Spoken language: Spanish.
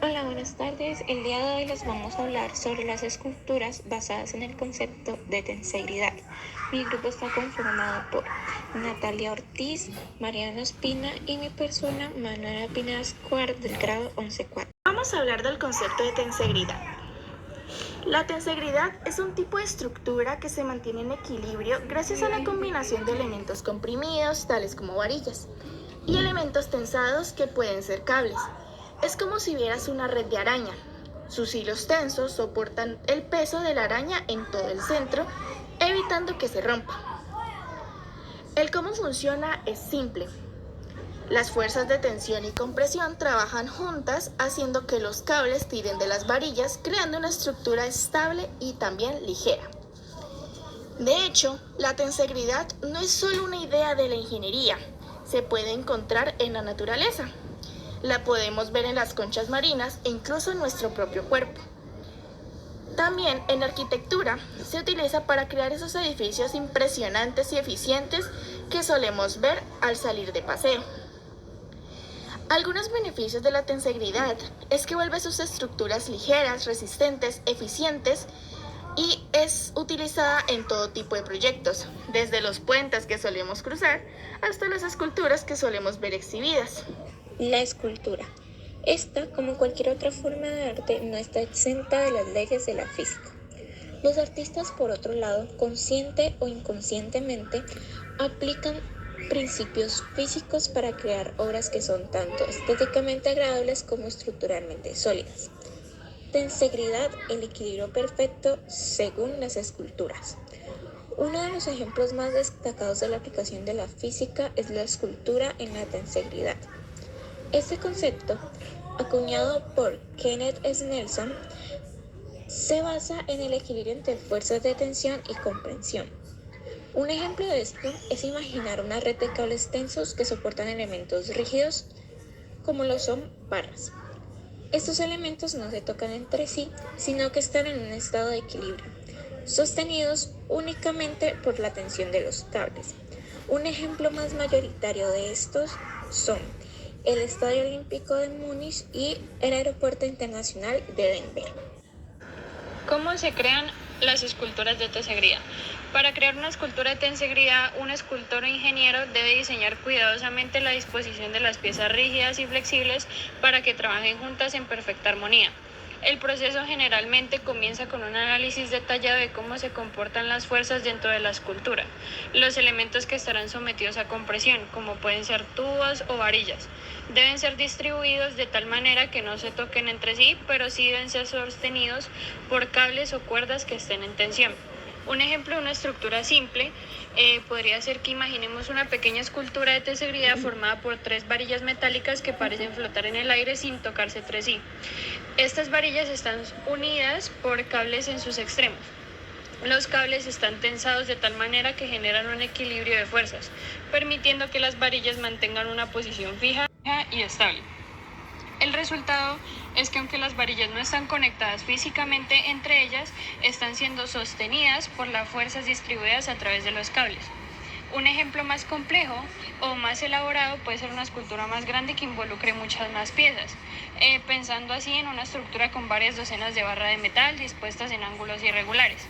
Hola, buenas tardes. El día de hoy les vamos a hablar sobre las esculturas basadas en el concepto de tensegridad. Mi grupo está conformado por Natalia Ortiz, Mariana Espina y mi persona Manuela Pineda Escobar del grado 11-4. Vamos a hablar del concepto de tensegridad. La tensegridad es un tipo de estructura que se mantiene en equilibrio gracias a la combinación de elementos comprimidos, tales como varillas, y elementos tensados que pueden ser cables. Es como si vieras una red de araña. Sus hilos tensos soportan el peso de la araña en todo el centro, evitando que se rompa. El cómo funciona es simple. Las fuerzas de tensión y compresión trabajan juntas, haciendo que los cables tiren de las varillas, creando una estructura estable y también ligera. De hecho, la tensegridad no es solo una idea de la ingeniería, se puede encontrar en la naturaleza. La podemos ver en las conchas marinas e incluso en nuestro propio cuerpo. También en la arquitectura se utiliza para crear esos edificios impresionantes y eficientes que solemos ver al salir de paseo. Algunos beneficios de la tensegridad es que vuelve sus estructuras ligeras, resistentes, eficientes y es utilizada en todo tipo de proyectos, desde los puentes que solemos cruzar hasta las esculturas que solemos ver exhibidas. La escultura. Esta, como cualquier otra forma de arte, no está exenta de las leyes de la física. Los artistas, por otro lado, consciente o inconscientemente, aplican principios físicos para crear obras que son tanto estéticamente agradables como estructuralmente sólidas. Tensegridad, el equilibrio perfecto según las esculturas. Uno de los ejemplos más destacados de la aplicación de la física es la escultura en la tensegridad. Este concepto, acuñado por Kenneth Snelson, se basa en el equilibrio entre fuerzas de tensión y comprensión. Un ejemplo de esto es imaginar una red de cables tensos que soportan elementos rígidos, como lo son barras. Estos elementos no se tocan entre sí, sino que están en un estado de equilibrio, sostenidos únicamente por la tensión de los cables. Un ejemplo más mayoritario de estos son el Estadio Olímpico de Múnich y el Aeropuerto Internacional de Denver. ¿Cómo se crean las esculturas de tensegridad? Para crear una escultura de tensegridad, un escultor o ingeniero debe diseñar cuidadosamente la disposición de las piezas rígidas y flexibles para que trabajen juntas en perfecta armonía. El proceso generalmente comienza con un análisis detallado de cómo se comportan las fuerzas dentro de la escultura, los elementos que estarán sometidos a compresión, como pueden ser tubos o varillas, deben ser distribuidos de tal manera que no se toquen entre sí, pero sí deben ser sostenidos por cables o cuerdas que estén en tensión. Un ejemplo de una estructura simple podría ser que imaginemos una pequeña escultura de tensegridad formada por 3 varillas metálicas que parecen flotar en el aire sin tocarse entre sí. Estas varillas están unidas por cables en sus extremos. Los cables están tensados de tal manera que generan un equilibrio de fuerzas, permitiendo que las varillas mantengan una posición fija y estable. El resultado es que aunque las varillas no están conectadas físicamente entre ellas, están siendo sostenidas por las fuerzas distribuidas a través de los cables. Un ejemplo más complejo o más elaborado puede ser una escultura más grande que involucre muchas más piezas, pensando así en una estructura con varias docenas de barras de metal dispuestas en ángulos irregulares.